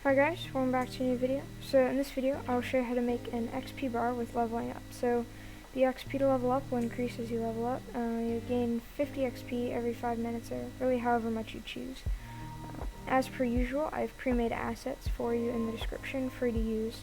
Hi guys, welcome back to a new video. So in this video, I'll show you how to make an XP bar with leveling up. So the XP to level up will increase as you level up. You gain 50 XP every 5 minutes, or really however much you choose. As per usual, I've pre-made assets for you in the description, free to use.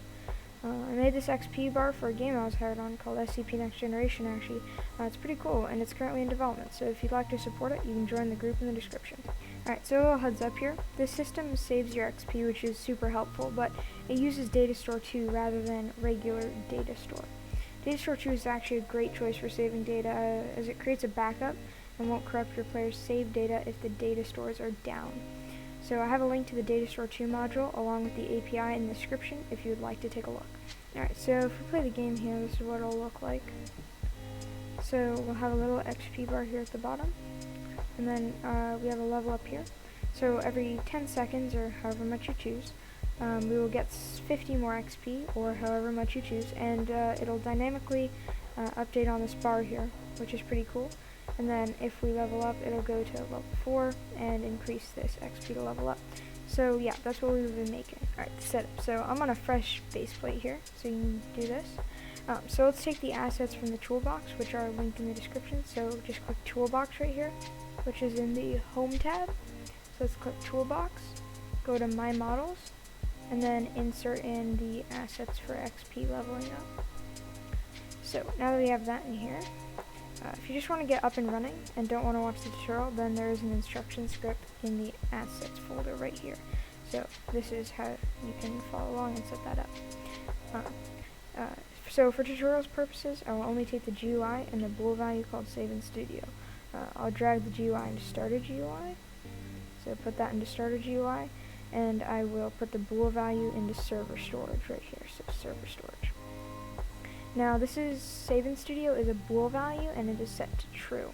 I made this XP bar for a game I was hired on called SCP Next Generation actually. It's pretty cool, and it's currently in development, so if you'd like to support it, you can join the group in the description. Alright, so a little heads up here. This system saves your XP, which is super helpful, but it uses DataStore 2 rather than regular DataStore. DataStore 2 is actually a great choice for saving data, as it creates a backup and won't corrupt your player's saved data if the data stores are down. So I have a link to the DataStore 2 module along with the API in the description if you would like to take a look. Alright, so if we play the game here, this is what it'll look like. So we'll have a little XP bar here at the bottom, and then we have a level up here. So every 10 seconds, or however much you choose, we will get 50 more XP, or however much you choose, and it'll dynamically update on this bar here, which is pretty cool. And then if we level up, it'll go to level 4 and increase this XP to level up. So yeah, that's what we've been making. Alright, setup. So I'm on a fresh base plate here, so you can do this. So let's take the assets from the toolbox, which are linked in the description. So just click toolbox right here, which is in the home tab. So let's click toolbox, go to my models, and then insert in the assets for XP leveling up. So now that we have that in here, if you just want to get up and running and don't want to watch the tutorial, then there is an instruction script in the assets folder right here. So this is how you can follow along and set that up. So for tutorials purposes, I will only take the GUI and the bool value called save in studio. I'll drag the GUI into starter GUI, so put that into starter GUI, and I will put the bool value into server storage right here, so server storage. Now this is save in studio is a bool value and it is set to true.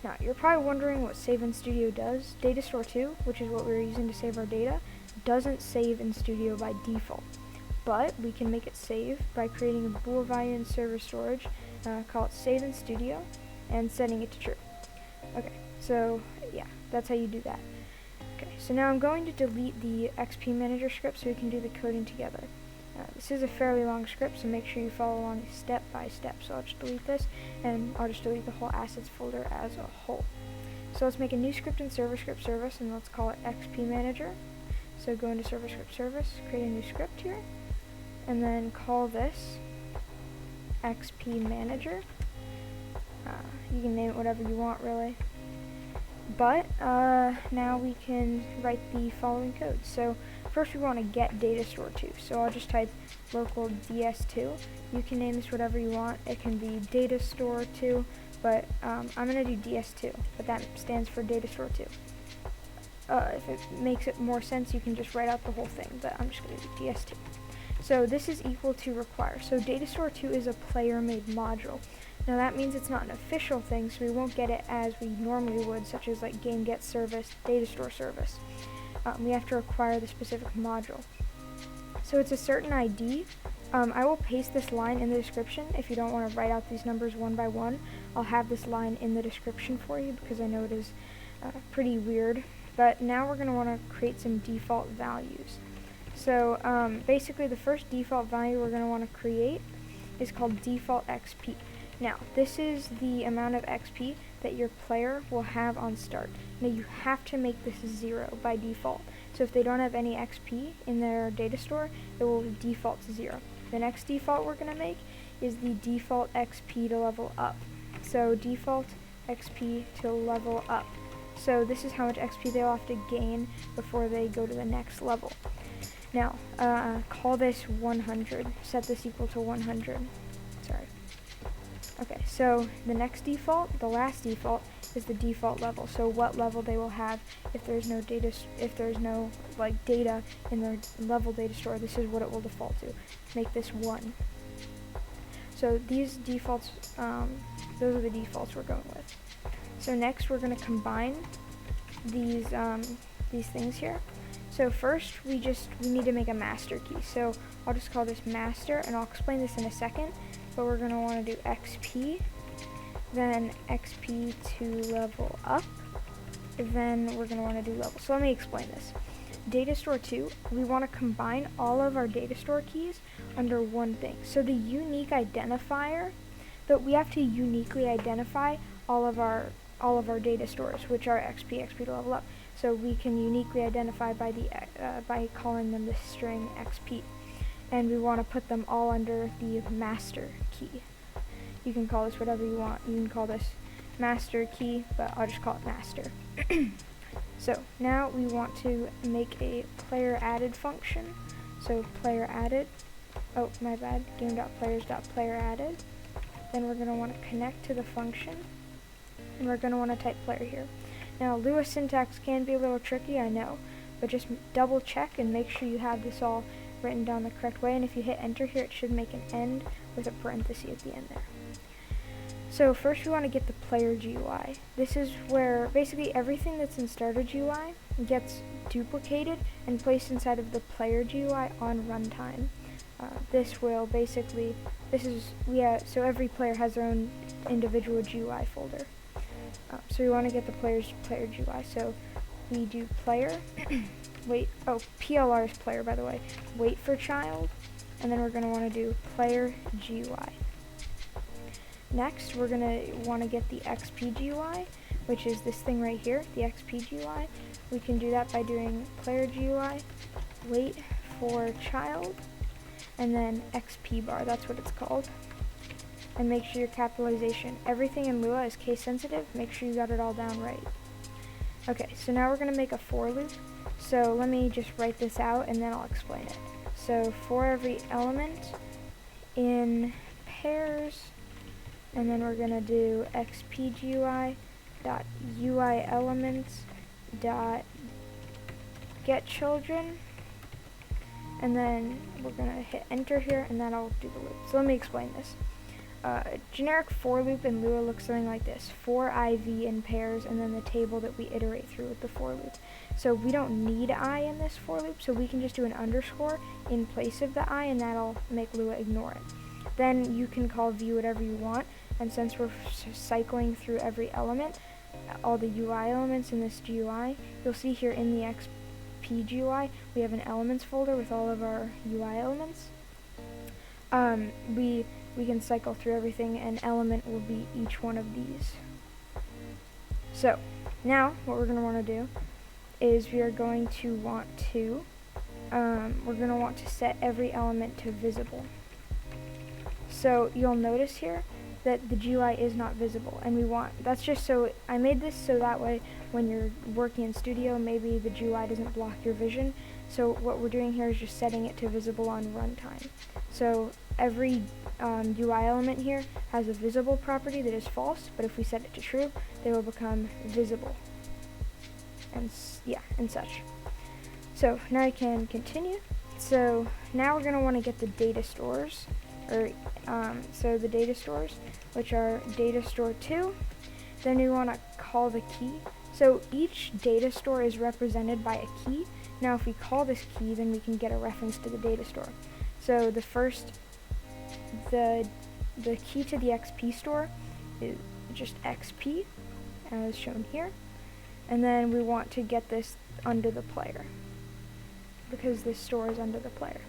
Now you're probably wondering what save in studio does. DataStore 2, which is what we're using to save our data, doesn't save in studio by default, but we can make it save by creating a bool value in server storage, call it save in studio, and setting it to true. Okay, so yeah, that's how you do that. Okay, so now I'm going to delete the XP manager script so we can do the coding together. This is a fairly long script, so make sure you follow along step by step. So I'll just delete this, and I'll just delete the whole assets folder as a whole. So let's make a new script in server script service, and let's call it XP manager. So go into server script service, create a new script here, and then call this XP manager. You can name it whatever you want, really. But now we can write the following code. So first we want to get DataStore 2. So I'll just type local ds2. You can name this whatever you want. It can be DataStore 2, but I'm going to do ds2, but that stands for DataStore 2. If it makes it more sense, you can just write out the whole thing, but I'm just going to do ds2. So this is equal to require. So DataStore 2 is a player-made module. Now that means it's not an official thing, so we won't get it as we normally would, such as like game get service, DataStore service. We have to require the specific module. So it's a certain ID. I will paste this line in the description. If you don't want to write out these numbers one by one, I'll have this line in the description for you because I know it is pretty weird. But now we're going to want to create some default values. So basically the first default value we're going to want to create is called default XP. Now, this is the amount of XP that your player will have on start. Now, you have to make this 0 by default. So if they don't have any XP in their data store, it will default to 0. The next default we're going to make is the default XP to level up. So default XP to level up. So this is how much XP they'll have to gain before they go to the next level. Now, call this 100. Set this equal to 100. Sorry. Okay, so the next default, the last default, is the default level. So what level they will have if there's no data, like data in their level data store. This is what it will default to. Make this 1. So these defaults, those are the defaults we're going with. So next we're going to combine these things here. So first we need to make a master key. So I'll just call this master, and I'll explain this in a second. But we're going to want to do XP, then XP to level up, then we're going to want to do level. So let me explain this. DataStore 2, we want to combine all of our DataStore keys under one thing. So the unique identifier, that we have to uniquely identify all of our data stores, which are XP to level up. So we can uniquely identify by calling them the string XP, and we want to put them all under the master key. You can call this whatever you want. You can call this master key, but I'll just call it master. So now we want to make a player added function. So player added, oh my bad, game.players.player added. Then we're going to want to connect to the function, and we're going to want to type player here. Now Lua syntax can be a little tricky, I know, but just double check and make sure you have this all written down the correct way, and if you hit enter here, it should make an end with a parenthesis at the end there. So first we want to get the player GUI. This is where basically everything that's in starter GUI gets duplicated and placed inside of the player GUI on runtime. This will basically, so every player has their own individual GUI folder. So we want to get the player GUI. So we do player, PLR is player, by the way, wait for child, and then we're going to want to do player GUI. Next, we're going to want to get the XP GUI, which is this thing right here, the XP GUI. We can do that by doing player GUI, wait for child, and then XP bar, that's what it's called. And make sure your capitalization, everything in Lua is case sensitive, make sure you got it all down right. Okay, so now we're going to make a for loop. So let me just write this out and then I'll explain it. So for every element in pairs, and then we're going to do XP dot UI elements dot get children, and then we're going to hit enter here, and then I'll do the loop. So let me explain this. Generic for loop in Lua looks something like this: for IV in pairs, and then the table that we iterate through with the for loop. So we don't need I in this for loop, so we can just do an underscore in place of the I, and that'll make Lua ignore it. Then you can call view whatever you want, and since we're cycling through every element, all the UI elements in this GUI, you'll see here in the XP GUI, we have an elements folder with all of our UI elements. We can cycle through everything, and element will be each one of these. So now what we're going to want to do is we're going to want to set every element to visible. So you'll notice here that the GUI is not visible, and that's just so, I made this so that way when you're working in Studio, maybe the GUI doesn't block your vision. So what we're doing here is just setting it to visible on runtime. So every UI element here has a visible property that is false, but if we set it to true, they will become visible, and such. So now I can continue. So now we're going to want to get the data stores, so the data stores, which are DataStore 2. Then we want to call the key. So each data store is represented by a key. Now if we call this key, then we can get a reference to the data store. So the key to the XP store is just XP, as shown here. And then we want to get this under the player, because this store is under the player.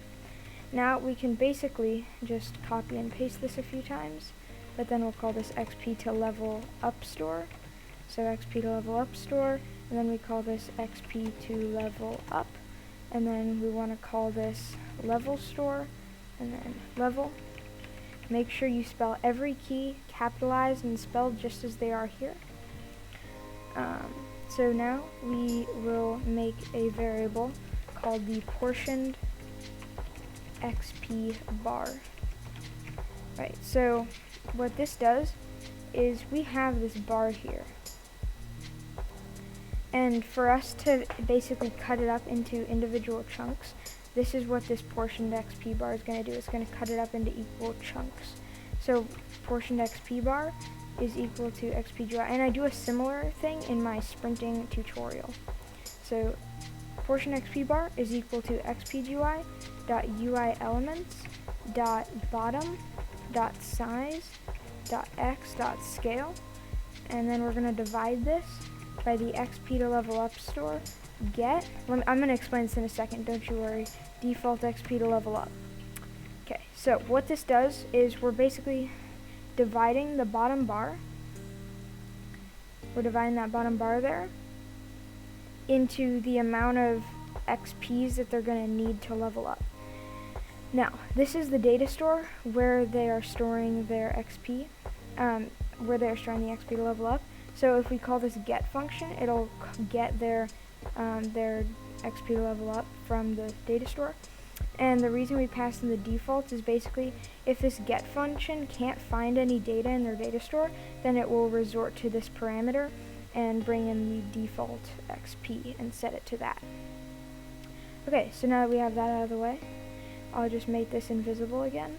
Now we can basically just copy and paste this a few times, but then we'll call this XP to level up store. So XP to level up store, and then we call this XP to level up, and then we want to call this level store, and then level. Make sure you spell every key capitalized and spelled just as they are here. So now we will make a variable called the portioned XP bar. Right, so what this does is we have this bar here. And for us to basically cut it up into individual chunks, this is what this portioned XP bar is going to do. It's going to cut it up into equal chunks. So portioned XP bar is equal to XP GUI. And I do a similar thing in my sprinting tutorial. So portion XP bar is equal to XP GUI dot UI elements dot bottom dot size dot x dot scale, and then we're going to divide this by the XP to level up store get, I'm going to explain this in a second, don't you worry, default XP to level up. Okay, so what this does is we're basically dividing the bottom bar, we're dividing that bottom bar there into the amount of XPs that they're going to need to level up. Now, this is the data store where they are storing their XP, where they're storing the XP to level up. So if we call this get function, it'll get their XP to level up from the data store. And the reason we pass in the defaults is basically if this get function can't find any data in their data store, then it will resort to this parameter and bring in the default XP and set it to that. Okay, so now that we have that out of the way, I'll just make this invisible again.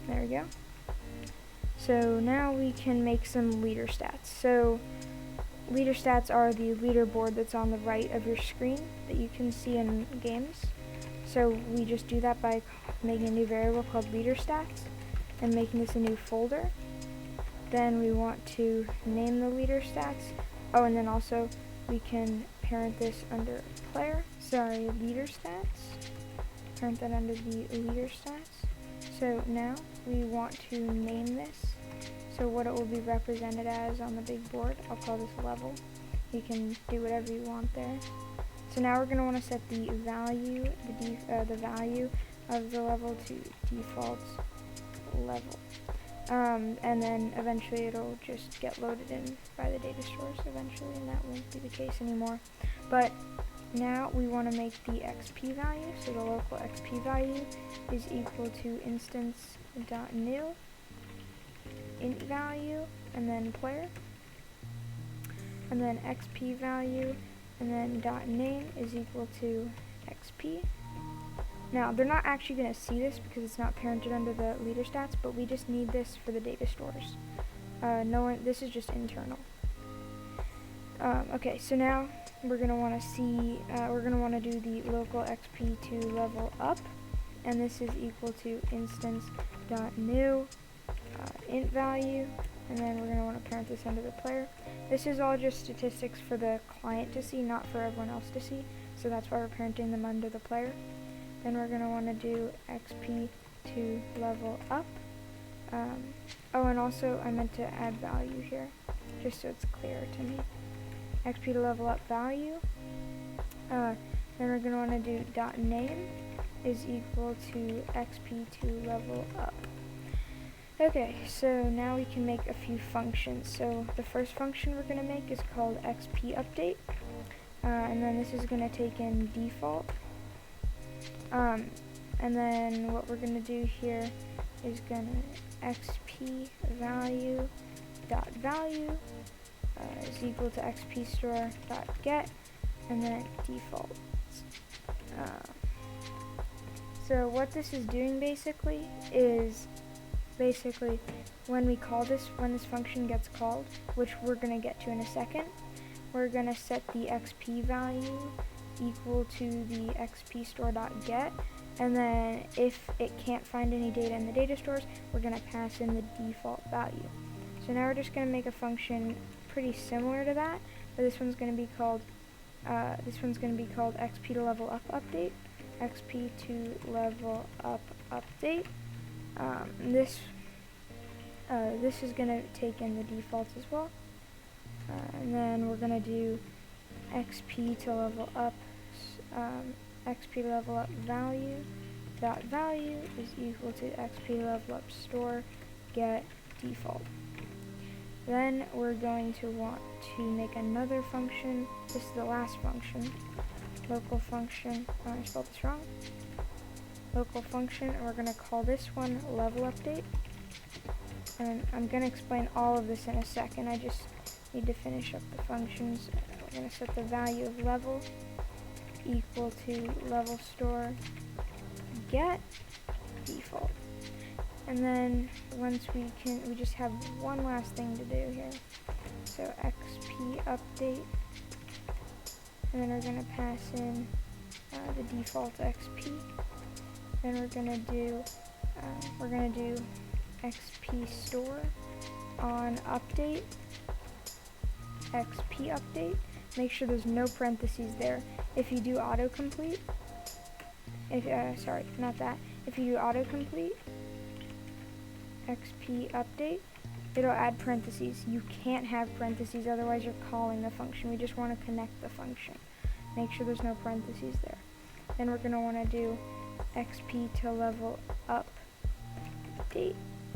There we go. So now we can make some leader stats. So leader stats are the leaderboard that's on the right of your screen that you can see in games. So we just do that by making a new variable called leader stats and making this a new folder. Then we want to name the leader stats. Oh, and then also we can parent this under player. Sorry, leader stats. Parent that under the leader stats. So now we want to name this. So what it will be represented as on the big board, I'll call this level. You can do whatever you want there. So now we're going to want to set the value, the value of the level to default level. And then eventually it'll just get loaded in by the data stores eventually, and that won't be the case anymore. But now we want to make the XP value, so the local XP value is equal to instance.new int value and then player, and then XP value and then .name is equal to XP. Now they're not actually going to see this because it's not parented under the leader stats, but we just need this for the data stores. This is just internal. Okay, so now we're going to want to see, we're going to want to do the local XP to level up, and this is equal to instance.new int value, and then we're going to want to parent this under the player. This is all just statistics for the client to see, not for everyone else to see, so that's why we're parenting them under the player. Then we're going to want to do XP to level up. Oh, and also I meant to add value here, just so it's clear to me. XP to level up value. Then we're going to want to do .name is equal to XP to level up. Okay, so now we can make a few functions. So the first function we're going to make is called XP update, and then this is going to take in default. And then what we're going to do here is going to XP value dot value is equal to XP store dot get, and then default. So what this is doing basically is when we call this, when this function gets called, which we're going to get to in a second, we're going to set the XP value equal to the XP store.get, and then if it can't find any data in the data stores, we're going to pass in the default value. So now we're just going to make a function pretty similar to that, but this one's going to be called XP to level up update. XP to level up update. This is going to take in the defaults as well, and then we're going to do XP to level up XP to level up value dot value is equal to XP to level up store get default. Then we're going to want to make another function. This is the last function, local function. I spelled this wrong. Local function, and we're going to call this one level update. And I'm going to explain all of this in a second. I just need to finish up the functions. We're going to set the value of level equal to level store get default. And then once we just have one last thing to do here. So XP update, and then we're going to pass in the default XP. Then we're going to do XP store on update, XP update, make sure there's no parentheses there. If you do autocomplete, sorry, not that. If you do autocomplete, XP update, it'll add parentheses. You can't have parentheses, otherwise you're calling the function. We just want to connect the function. Make sure there's no parentheses there. Then we're going to want to do XP to level up update,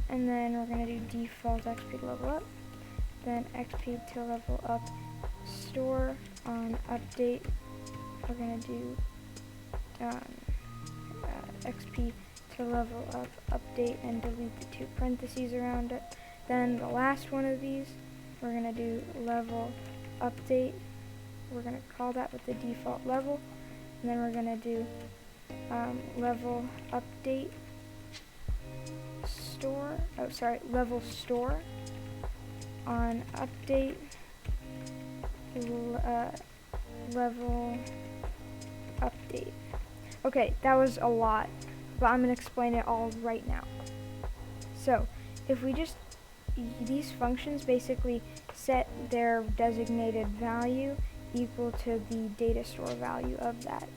and then we're going to do default XP to level up, then XP to level up store on update. We're going to do XP to level up update and delete the 2 parentheses around it. Then the last one of these, we're going to do level update. We're going to call that with the default level, and then we're going to do level update store, level store on update level update. Okay, that was a lot, but I'm going to explain it all right now. So, if we just, these functions basically set their designated value equal to the DataStore value of that,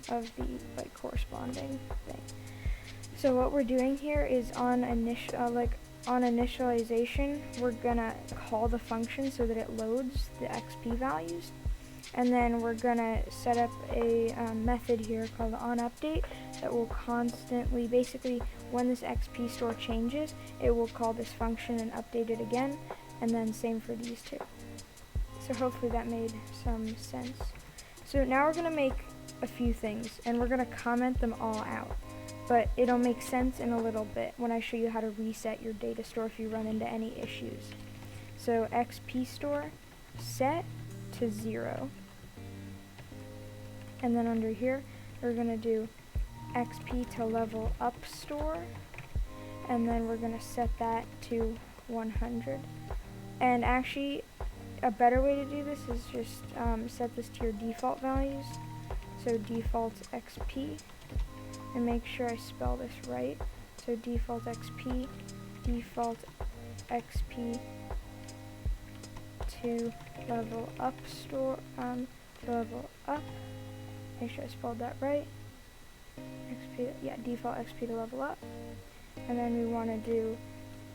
of the corresponding thing. So what we're doing here is on initialization, we're gonna call the function so that it loads the XP values, and then we're gonna set up a method here called onUpdate that will constantly, basically, when this XP store changes, it will call this function and update it again, and then same for these two. So hopefully that made some sense. So now we're gonna make a few things, and we're gonna comment them all out, but it'll make sense in a little bit when I show you how to reset your data store if you run into any issues. So XP store set to 0, and then under here we're gonna do XP to level up store, and then we're gonna set that to 100. And actually, a better way to do this is just set this to your default values. So default XP, and make sure I spell this right. So default XP to level up store, to level up. Make sure I spelled that right. XP, yeah, default XP to level up. And then we want to do,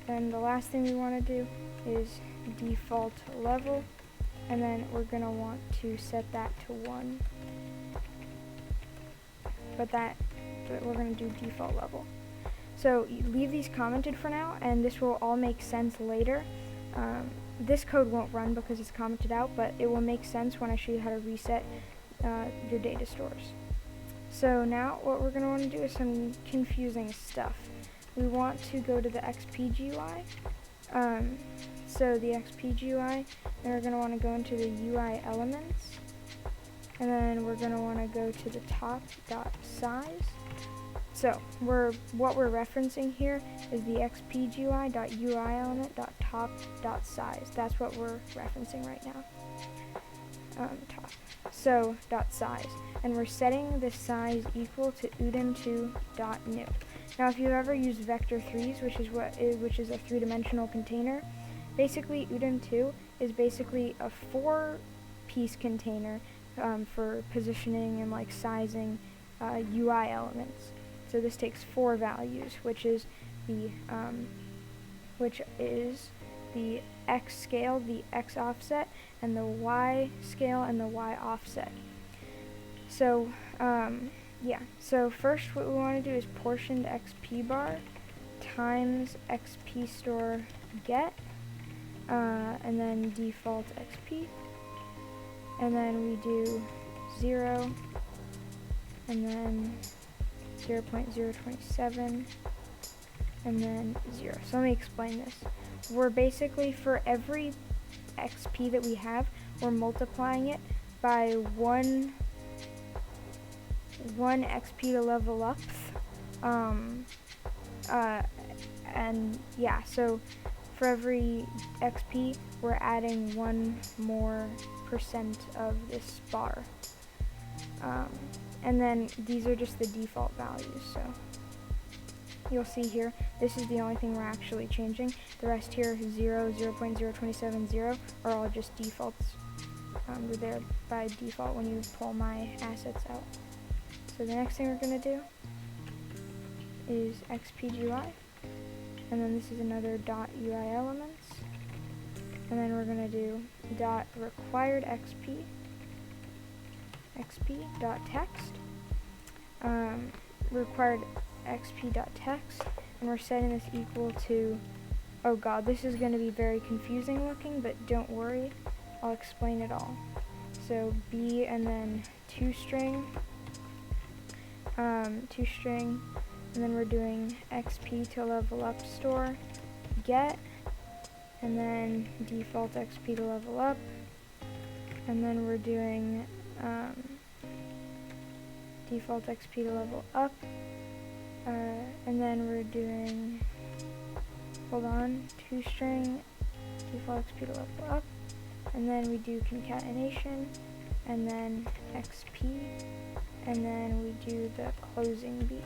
and the last thing we want to do is default level, and then we're going to want to set that to 1. But we're going to do default level. So you leave these commented for now, and this will all make sense later. This code won't run because it's commented out, but it will make sense when I show you how to reset your data stores. So now what we're going to want to do is some confusing stuff. We want to go to the XP GUI. So the XP GUI, then we're going to want to go into the UI elements, and then we're going to want to go to the top.size. So what we're referencing here is the xpgui.ui element.top.size. That's what we're referencing right now. Top. So .size, and we're setting the size equal to udem2.new. Now, if you've ever used vector3s, which is a 3-dimensional container, basically udem2 is basically a 4-piece container for positioning and like sizing UI elements. So this takes 4 values, which is the X scale, the X offset, and the Y scale and the Y offset. So yeah, so first what we want to do is portioned XP bar times XP store get, and then default XP, and then we do 0, and then 0.027, and then 0. So let me explain this. We're basically, for every XP that we have, we're multiplying it by 1 XP to level up, and yeah, so for every XP we're adding 1 more % of this bar, and then these are just the default values. So you'll see here, this is the only thing we're actually changing. The rest here, 0, 0.0270, are all just defaults. they're there by default when you pull my assets out. So the next thing we're going to do is XPGUI, and then this is another .UI elements, and then we're going to do .required xp.text, required xp.text, and we're setting this equal to, oh god, this is going to be very confusing looking, but don't worry, I'll explain it all. So B and then toString, and then we're doing XP to level up store, get, and then default XP to level up, and then we're doing default XP to level up, and then we're doing, hold on, toString, default XP to level up, and then we do concatenation, and then XP, and then we do the closing B.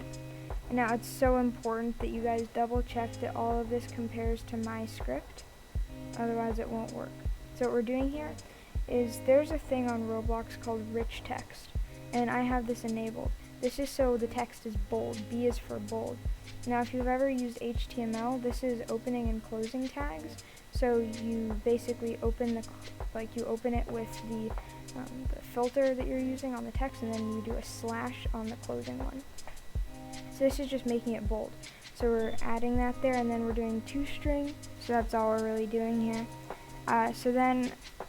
And now it's so important that you guys double check that all of this compares to my script, otherwise it won't work. So what we're doing here is there's a thing on Roblox called rich text, and I have this enabled. This is so the text is bold. B is for bold. Now if you've ever used HTML, this is opening and closing tags. So you basically open you open it with the filter that you're using on the text, and then you do a slash on the closing one. So this is just making it bold. So we're adding that there, and then we're doing toString. So that's all we're really doing here.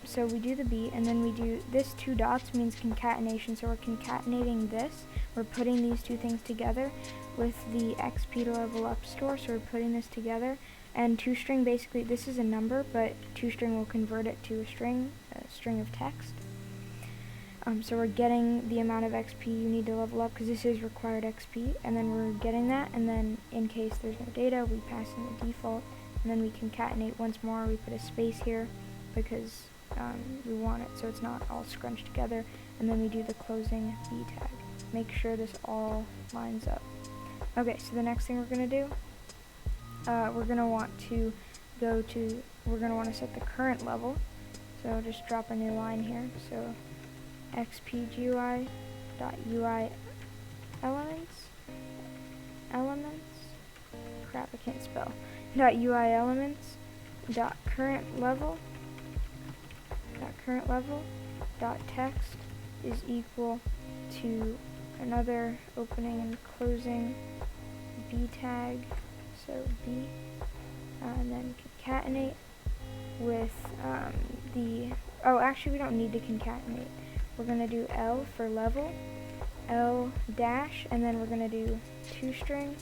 So we do the B, and then we do this 2 dots means concatenation. So we're concatenating this. We're putting these two things together with the XP to level up store. So we're putting this together. And toString, basically, this is a number, but toString will convert it to a string of text. So we're getting the amount of XP you need to level up, because this is required XP, and then we're getting that, and then in case there's no data, we pass in the default, and then we concatenate once more. We put a space here because we want it so it's not all scrunched together, and then we do the closing B tag. Make sure this all lines up. Okay, so the next thing we're going to do, we're going to want to set the current level. So just drop a new line here. So XPGUI.UI elements, crap, I can't spell, .UI elements, .current level, .text is equal to another opening and closing B tag, so B, and then concatenate with oh, actually we don't need to concatenate. We're going to do L for level, L dash, and then we're going to do toString,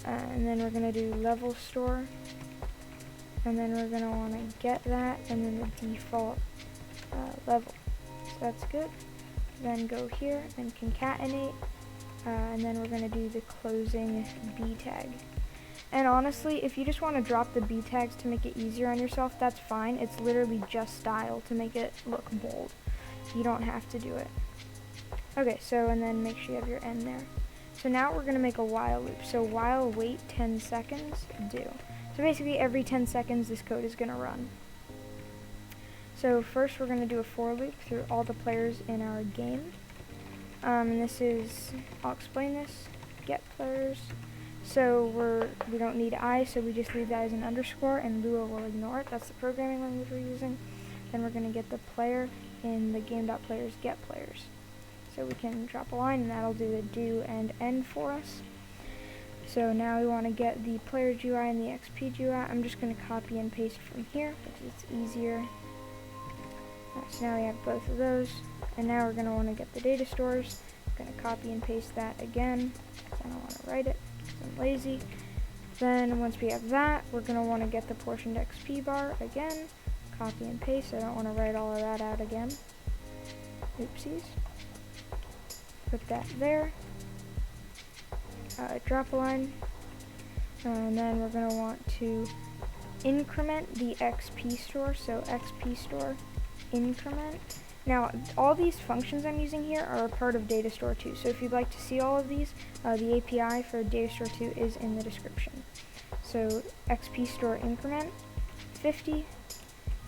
and then we're going to do level store, and then we're going to want to get that, and then the default level. So that's good. Then go here and concatenate, and then we're going to do the closing B tag. And honestly, if you just want to drop the B tags to make it easier on yourself, that's fine. It's literally just style to make it look bold. You don't have to do it. Okay, so, and then make sure you have your end there. So now we're going to make a while loop. So while wait 10 seconds, do. So basically every 10 seconds this code is going to run. So first we're going to do a for loop through all the players in our game. And this is, I'll explain this, get players. So we don't need I, so we just leave that as an underscore, and Lua will ignore it. That's the programming language we're using. Then we're going to get the player in the game.players get players. So we can drop a line, and that'll do the do and end for us. So now we want to get the players UI and the XP UI. I'm just going to copy and paste from here because it's easier. So now we have both of those, and now we're going to want to get the data stores. I'm going to copy and paste that again because I don't want to write it. I'm lazy. Then once we have that, we're going to want to get the portioned XP bar again, copy and paste. I don't want to write all of that out again. Oopsies. Put that there. Drop a line, and then we're going to want to increment the XP store, so XP store increment. Now, all these functions I'm using here are a part of DataStore 2, so if you'd like to see all of these, the API for DataStore 2 is in the description. So, XP store increment, 50,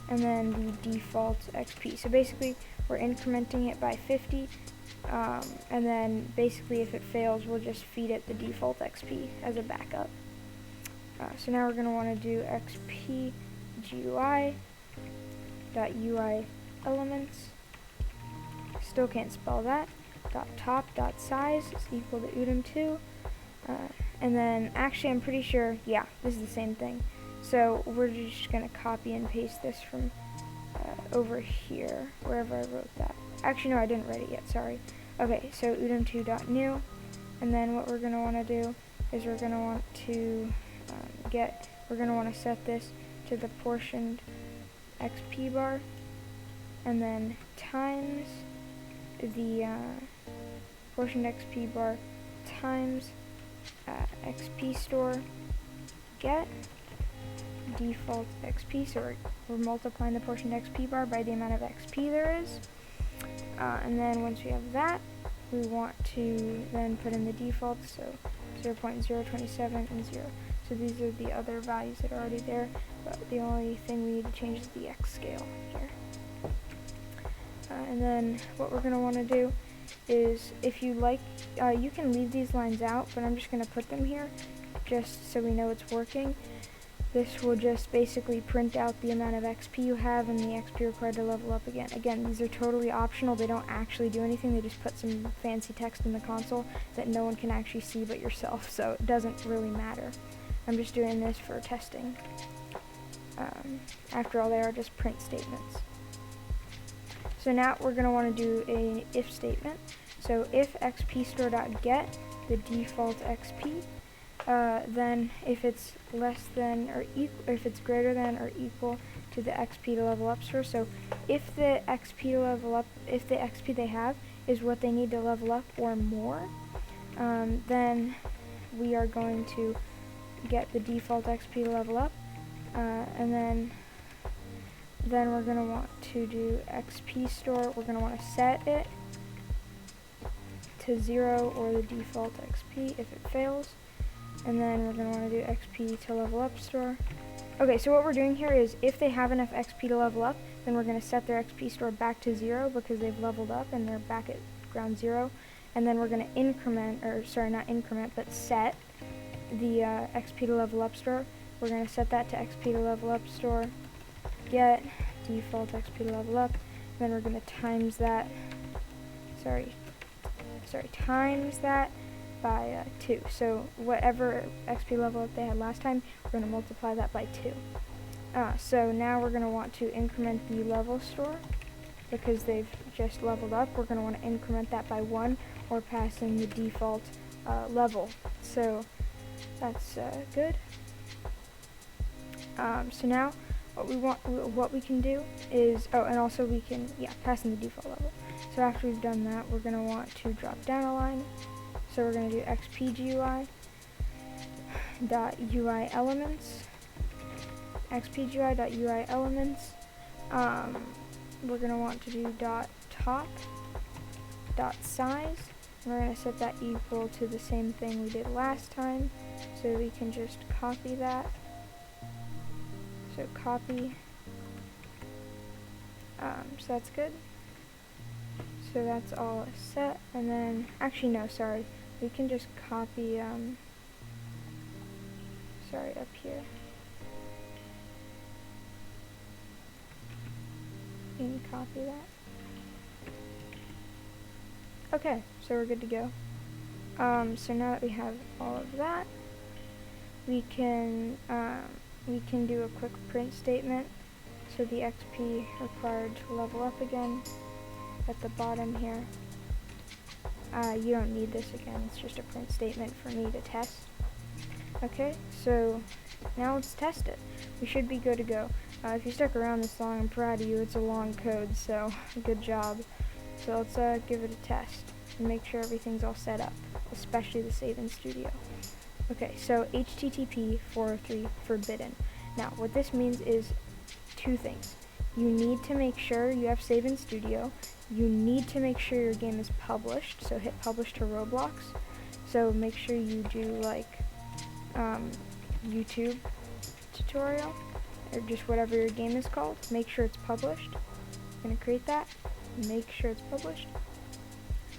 and then the default XP. So basically, we're incrementing it by 50, and then basically if it fails, we'll just feed it the default XP as a backup. So now we're going to want to do XP GUI.UI elements. Still can't spell that. .top.size is equal to udum2. And then, actually, I'm pretty sure, yeah, this is the same thing. So we're just going to copy and paste this from over here, wherever I wrote that. Actually, no, I didn't write it yet, sorry. Okay, so udum2.new, and then what we're going to want to do is we're going to want to set this to the portioned XP bar, and then times the portioned XP bar times XP store get default XP. So we're multiplying the portioned XP bar by the amount of XP there is, and then once we have that, we want to then put in the defaults, so 0.027 and 0. So these are the other values that are already there, but the only thing we need to change is the X scale here. And then what we're going to want to do is, if you like, you can leave these lines out, but I'm just going to put them here just so we know it's working. This will just basically print out the amount of XP you have and the XP required to level up again. Again, these are totally optional. They don't actually do anything. They just put some fancy text in the console that no one can actually see but yourself, so it doesn't really matter. I'm just doing this for testing. After all, they are just print statements. So now we're going to want to do an if statement. So if xpstore.get the default XP, then if it's less than or equal, if it's greater than or equal to the XP to level up store. So if the XP to level up, if the XP they have is what they need to level up or more, then we are going to get the default XP to level up, and then we're going to want to do XP store. We're going to want to set it to 0 or the default XP if it fails, and then we're going to want to do XP to level up store. Okay, so what we're doing here is, if they have enough XP to level up, then we're going to set their XP store back to 0 because they've leveled up and they're back at ground 0, and then we're going to increment, or sorry, not increment, but set the XP to level up store. We're going to set that to XP to level up store, get default XP to level up, and then we're going to times that, times that by 2. So whatever XP level up they had last time, we're going to multiply that by 2. So now we're going to want to increment the level store because they've just leveled up. We're going to want to increment that by 1 or pass in the default level. So that's good. So now what we can do is, oh, and also we can, pass in the default level. So after we've done that, we're going to want to drop down a line. So we're going to do xpgui.ui elements, xpgui.ui elements. We're going to want to do .top.size. We're going to set that equal to the same thing we did last time. So we can just copy that. So copy. So that's good. So that's all set. And then, actually no, sorry. We can just copy, up here. You can copy that. Okay, so we're good to go. So now that we have all of that, we can do a quick print statement. So the XP required to level up again at the bottom here. You don't need this again, it's just a print statement for me to test. Okay, so now let's test it. We should be good to go. If you stuck around this long, I'm proud of you. It's a long code, so good job. So let's give it a test and make sure everything's all set up, especially the save in studio. Okay, so HTTP 403 forbidden. Now, what this means is two things. You need to make sure you have save in studio. You need to make sure your game is published, so hit publish to Roblox. So make sure you do like YouTube tutorial, or just whatever your game is called. Make sure it's published. I'm going to create that. Make sure it's published.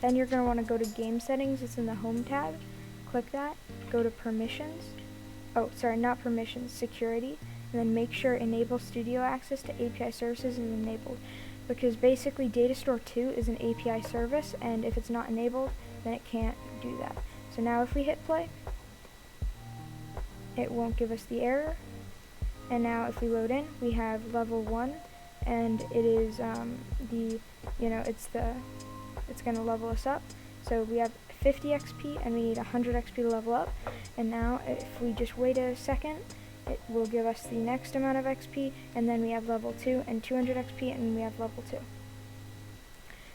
Then you're going to want to go to game settings. It's in the home tab. Click that. Go to permissions. Oh, sorry, not permissions, security. And then make sure enable studio access to API services is enabled. Because basically DataStore 2 is an API service, and if it's not enabled, then it can't do that. So now if we hit play, it won't give us the error. And now if we load in, we have level 1, and it is it's going to level us up. So we have 50 XP and we need 100 XP to level up. And now if we just wait a second, it will give us the next amount of XP, and then we have level 2 and 200 XP, and we have level 2.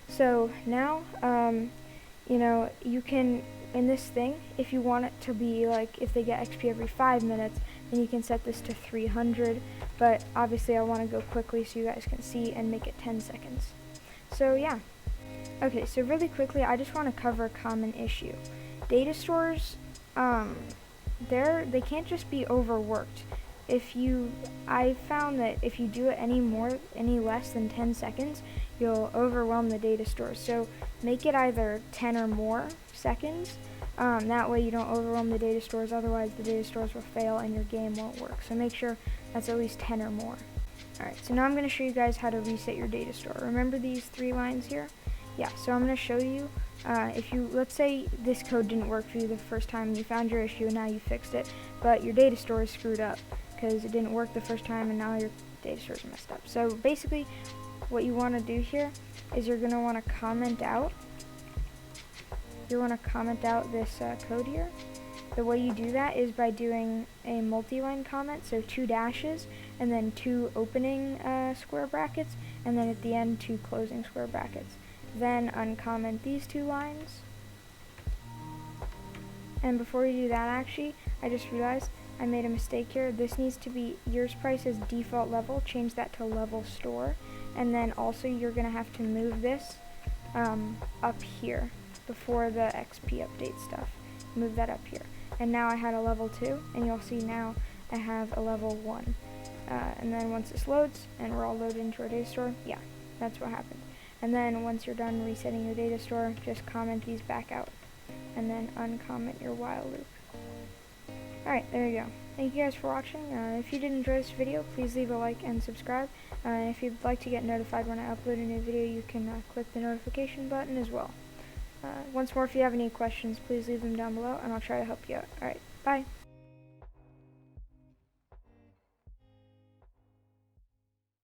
So now, you can, in this thing, if you want it to be like, if they get XP every 5 minutes, then you can set this to 300, but obviously I want to go quickly so you guys can see and make it 10 seconds. So yeah. Okay, so really quickly, I just want to cover a common issue. Data stores, they can't just be overworked. I found that if you do it any less than 10 seconds, you'll overwhelm the data stores. So make it either 10 or more seconds. That way you don't overwhelm the data stores, otherwise the data stores will fail and your game won't work. So make sure that's at least 10 or more. Alright, so now I'm going to show you guys how to reset your data store. Remember these 3 lines here? Yeah, so I'm going to show you, let's say this code didn't work for you the first time, you found your issue and now you fixed it, but your data store is screwed up because it didn't work the first time and now your data store is messed up. So basically, what you want to do here is you're going to want to comment out this code here. The way you do that is by doing a multi-line comment, so 2 dashes, and then 2 opening square brackets, and then at the end 2 closing square brackets. Then uncomment these 2 lines. And before you do that, actually, I just realized I made a mistake here. This needs to be yours price as default level. Change that to level store. And then also you're going to have to move this up here before the XP update stuff. Move that up here. And now I had a level 2, and you'll see now I have a level 1. And then once this loads, and we're all loaded into our data store, yeah, that's what happened. And then once you're done resetting your data store, just comment these back out. And then uncomment your while loop. Alright, there you go. Thank you guys for watching. If you did enjoy this video, please leave a like and subscribe. If you'd like to get notified when I upload a new video, you can click the notification button as well. Once more, if you have any questions, please leave them down below, and I'll try to help you out. Alright, bye.